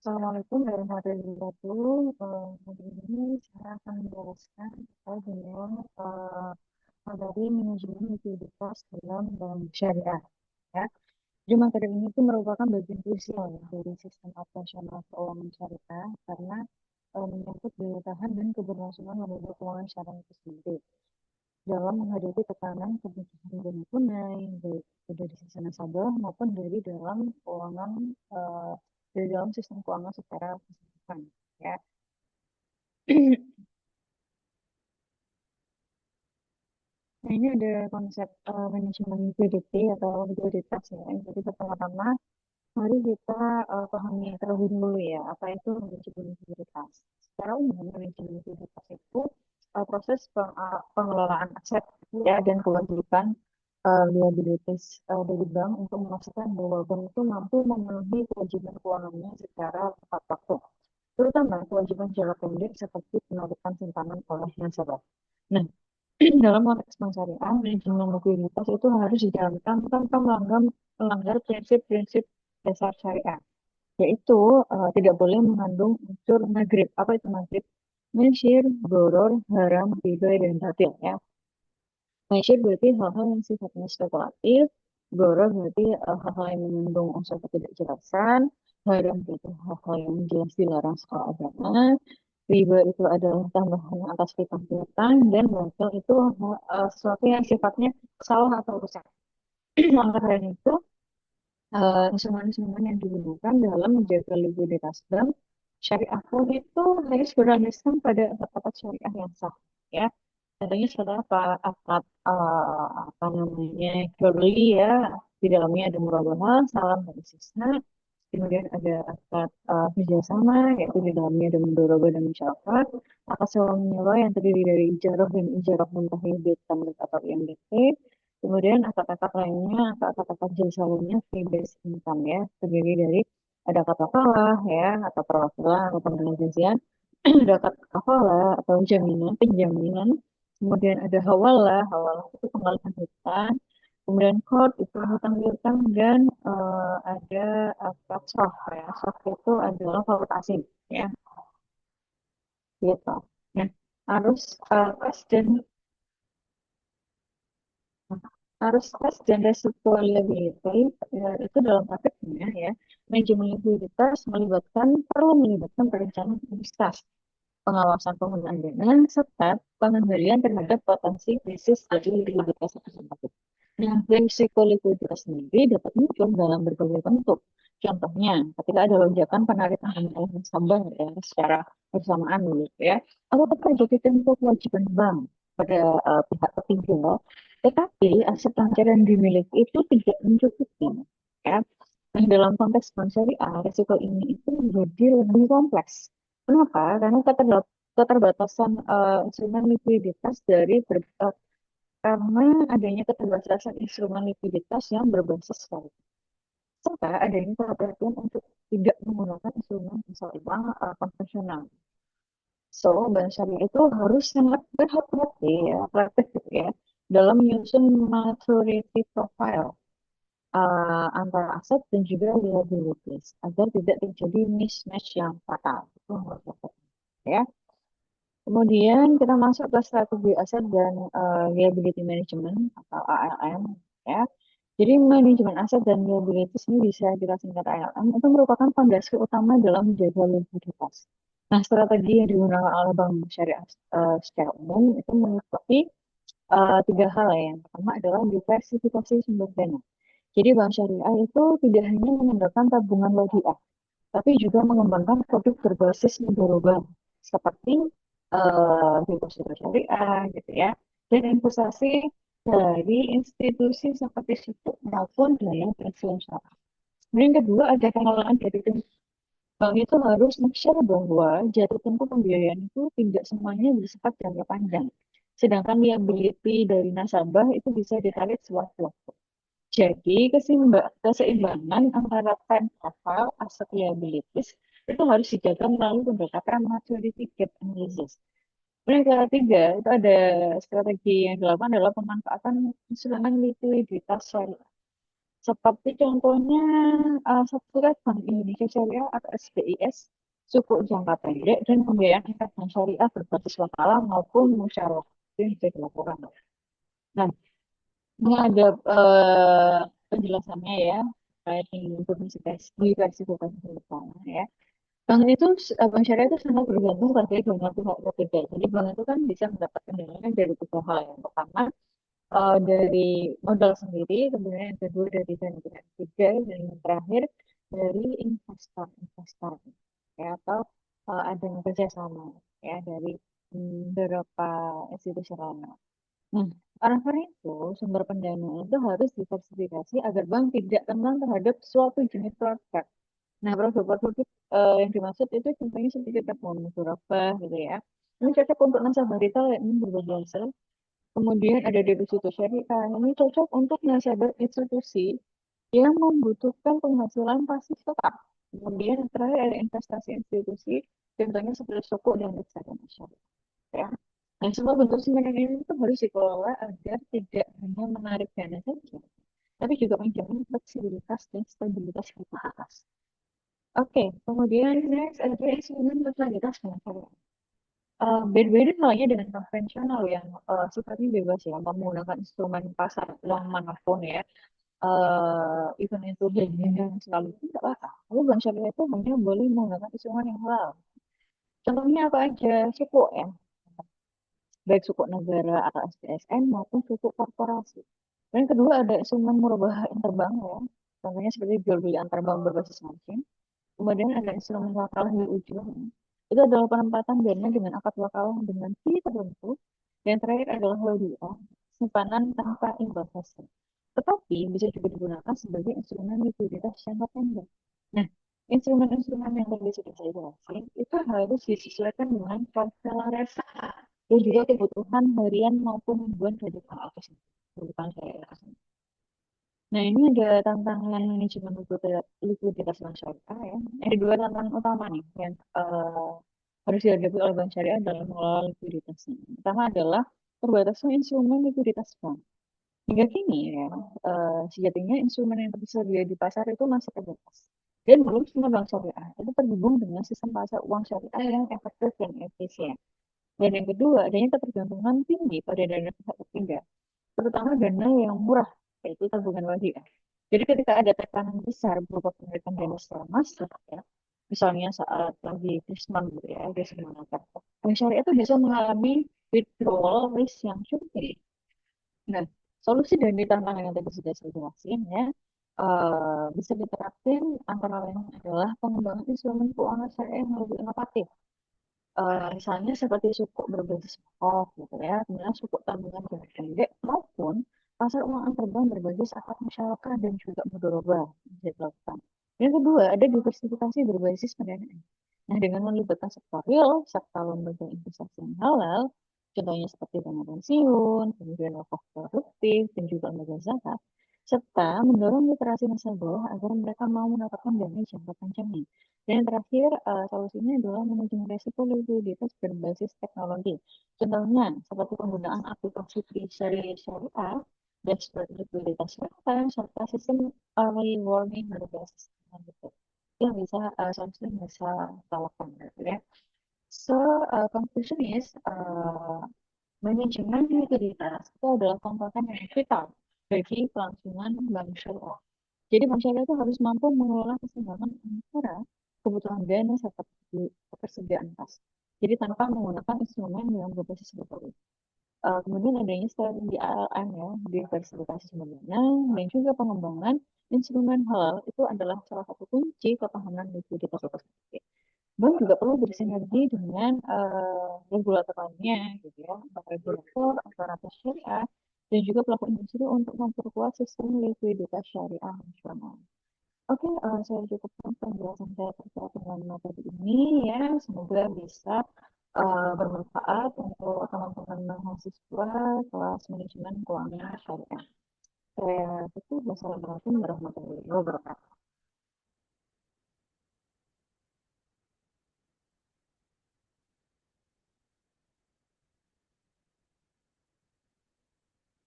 Assalamualaikum warahmatullahi wabarakatuh. Hari ini saya akan menjelaskan terkait dengan materi manajemen likuiditas dalam bank syariah. Ya. Jadi materi ini itu merupakan bagian krusial ya, dari sistem operasional keuangan syariah karena menyangkut daya tahan dan keberlangsungan lembaga keuangan syariah itu sendiri dalam menghadapi tekanan kebutuhan dana tunai baik itu dari sisi nasabah maupun eh, dari dalam sistem keuangan secara keseluruhan ya. Nah, ini ada konsep manajemen liquidity atau likuiditas ya. Jadi pertama-tama mari kita pahami terlebih dulu ya apa itu manajemen likuiditas. Secara umum manajemen likuiditas itu proses pengelolaan aset ya dan kewajiban liabilities dari bank untuk memastikan bahwa bank itu mampu memenuhi kewajiban keuangannya secara tepat waktu, terutama kewajiban jangka pendek seperti penarikan simpanan oleh nasabah. Nah, dalam konteks bank syariah, manajemen likuiditas itu harus dijalankan tanpa melanggar prinsip-prinsip dasar syariah, yaitu tidak boleh mengandung unsur maghrib. Apa itu maghrib? Mesyir, boror, haram, riba, dan batil ya. Mesyir berarti hal-hal yang sifatnya spekulatif, boror berarti hal-hal yang mengandung unsur ketidakjelasan, haram berarti hal-hal yang jelas dilarang secara agama, riba itu adalah tambahan atas piutang, dan batil itu sesuatu yang sifatnya salah atau rusak. Maka dari itu, instrumen-instrumen yang digunakan dalam menjaga likuiditas bank syariah pun itu harus berlandaskan pada kata syariah yang sah. Ya, contohnya seperti apa? Akad apa namanya jual beli ya, di dalamnya ada murabahah, salam dan sisa. Kemudian ada akad kerjasama, yaitu di dalamnya ada mudharabah dan musyawarah. Akad sewa menyewa yang terdiri dari ijarah dan ijarah muntahil tamlik atau IMDT. Kemudian akad-akad lainnya, akad-akad jasa lainnya fee based income ya, terdiri dari ada akad kafalah ya, atau perwakilan atau perjanjian, ada akad kafalah atau jaminan, penjaminan. Kemudian ada hawalah, hawalah itu pengalihan hutang. Kemudian court itu hutang piutang dan ada akad soh ya. Soh itu adalah valuta asing ya, gitu. Nah, harus tes dan tes dan resiko liability itu dalam prakteknya ya. Manajemen likuiditas perlu melibatkan perencanaan investasi, pengawasan penggunaan dana, serta pengendalian terhadap potensi krisis dari likuiditas tersebut. Nah, risiko likuiditas sendiri dapat muncul dalam berbagai bentuk. Contohnya, ketika ada lonjakan penarikan dana oleh nasabah ya, secara bersamaan gitu ya, atau terjadi tempo kewajiban bank pada pihak ketiga, tetapi aset lancar yang dimiliki itu tidak mencukupi. Ya. Nah, dalam konteks bank syariah, risiko ini itu menjadi lebih kompleks. Kenapa? Karena keterbatasan instrumen likuiditas karena adanya keterbatasan instrumen likuiditas yang berbasis syariah, serta adanya ketergantungan untuk tidak menggunakan instrumen pasar uang konvensional. So, bank syariah itu harus sangat berhati-hati ya, praktek gitu ya, dalam menyusun maturity profile antara aset dan juga liabilities agar tidak terjadi mismatch yang fatal. Itu harus ya. Kemudian kita masuk ke strategi aset dan liability management atau ALM ya. Jadi manajemen aset dan liabilities ini bisa kita singkat ALM itu merupakan fondasi utama dalam menjaga likuiditas. Nah, strategi yang digunakan oleh bank syariah secara umum itu meliputi tiga hal ya. Yang pertama adalah diversifikasi sumber dana. Jadi bank syariah itu tidak hanya mengandalkan tabungan logika, tapi juga mengembangkan produk berbasis mudharabah seperti deposito syariah gitu ya, dan investasi dari institusi seperti sukuk maupun dana pensiun syariah. Kemudian yang kedua ada pengelolaan jatuh tempo. Bank itu harus make-sure bahwa jatuh tempo pembiayaan itu tidak semuanya bersifat jangka panjang. Sedangkan liability dari nasabah itu bisa ditarik sewaktu-waktu. Jadi keseimbangan antara time profile aset liabilities itu harus dijaga melalui pendekatan maturity gap analysis. Kemudian yang ketiga itu ada strategi yang dilakukan adalah pemanfaatan instrumen likuiditas syariah. Seperti contohnya Sertifikat Bank Indonesia Syariah atau SBIS, suku jangka pendek dan pembiayaan investasi syariah berbasis wakalah maupun musyawarah itu yang bisa dilakukan. Nah, ini ada penjelasannya ya, kayak di versi bukan bersama ya. Bank itu, bank syariah itu sangat bergantung pada banyak pihak berbeda. Jadi bank itu kan bisa mendapatkan dana dari tiga hal. Yang pertama, dari modal sendiri, kemudian yang kedua dari dana pihak ketiga, dan yang terakhir dari investor-investor ya, atau adanya kerjasama ya dari beberapa institusi lain. Nah, oleh karena itu, sumber pendanaan itu harus diversifikasi agar bank tidak tenang terhadap suatu jenis produk. Nah, produk-produk yang dimaksud itu contohnya seperti tepung surabaya gitu ya. Ini cocok untuk nasabah retail yang ingin berbagi hasil. Kemudian ada deposito syariah. Ini cocok untuk nasabah institusi yang membutuhkan penghasilan pasif tetap. Kemudian yang terakhir ada investasi institusi, contohnya seperti sukuk dan reksadana syariah. Ya. Nah, semua bentuk simpanan ini itu harus dikelola agar tidak hanya menarik dana saja, tapi juga menjamin fleksibilitas dan stabilitas likuiditas. Oke, kemudian next ada instrumen likuiditas moneter. Beda-beda halnya dengan konvensional yang sifatnya bebas ya, mau menggunakan instrumen pasar uang manapun ya. Event itu dan selalu tidak apa-apa. Lalu bank syariah itu hanya boleh menggunakan instrumen yang halal. Contohnya apa aja? Suku ya, baik suku negara atau SPSN maupun suku korporasi. Dan yang kedua ada instrumen murabah interbank ya, contohnya seperti jual beli antar bank berbasis margin. Kemudian ada instrumen wakalah di ujung. Itu adalah penempatan dana dengan akad wakalah dengan fee tertentu. Dan terakhir adalah WDA, simpanan tanpa imbal hasil. Tetapi bisa juga digunakan sebagai instrumen likuiditas jangka pendek. Nah, instrumen-instrumen yang tadi sudah saya jelasin itu harus disesuaikan dengan profil resiko dan juga kebutuhan harian maupun mingguan kredit itu kebutuhan saya. Nah, ini ada tantangan manajemen likuiditas bank syariah ya. Ada dua tantangan utama nih yang harus dihadapi oleh bank syariah dalam mengelola likuiditasnya. Pertama adalah terbatasnya instrumen likuiditas bank. Hingga kini ya, sejatinya instrumen yang tersedia di pasar itu masih terbatas. Dan belum semua bank syariah itu terhubung dengan sistem pasar uang syariah yang efektif dan efisien. Dan yang kedua, adanya ketergantungan tinggi pada dana pihak ketiga, terutama dana yang murah, yaitu tabungan wajib. Jadi ketika ada tekanan besar berupa penarikan dana secara masif, ya, misalnya saat lagi krisman gitu ya, di semangat, bank syariah itu bisa mengalami withdrawal risk yang cukup tinggi. Nah, solusi dari tantangan yang tadi sudah saya jelasin ya, bisa diterapkan antara lain adalah pengembangan instrumen keuangan syariah yang lebih inovatif. Misalnya seperti suku berbasis oh gitu ya, kemudian suku tabungan jangka pendek maupun pasar uang antarbank berbasis akad musyarakah dan juga mudharabah bisa dilakukan. Yang kedua, ada diversifikasi berbasis pendanaan. Nah, dengan melibatkan sektor real serta lembaga investasi yang halal, contohnya seperti dana pensiun, kemudian wakaf produktif, dan juga lembaga zakat, serta mendorong literasi nasabah agar mereka mau mendapatkan dana jangka panjang. Dan yang terakhir, solusinya adalah manajemen risiko likuiditas berbasis teknologi. Contohnya, seperti penggunaan aplikasi syariah, dashboard likuiditas real serta sistem early warning berbasis teknologi. Itu yang bisa, solusi yang bisa kita lakukan. Gitu ya. So, conclusion is, manajemen likuiditas itu adalah komponen yang vital bagi kelangsungan bank syariah. Jadi bank syariah itu harus mampu mengelola keseimbangan antara kebutuhan dana serta ketersediaan kas. Jadi tanpa menggunakan instrumen yang berbasis likuiditas. Kemudian adanya strategi ALM ya, diversifikasi sumber dana dan juga pengembangan instrumen halal itu adalah salah satu kunci ketahanan likuiditas itu sendiri. Bank juga perlu bersinergi dengan regulator lainnya, gitu ya, antara regulator, operator syariah, dan juga pelaku industri untuk memperkuat sistem likuiditas syariah nasional. Oke, saya cukupkan penjelasan saya terkait dengan materi ini ya. Semoga bisa bermanfaat untuk teman-teman mahasiswa kelas manajemen keuangan syariah. Saya tutup. Wassalamualaikum warahmatullahi wabarakatuh.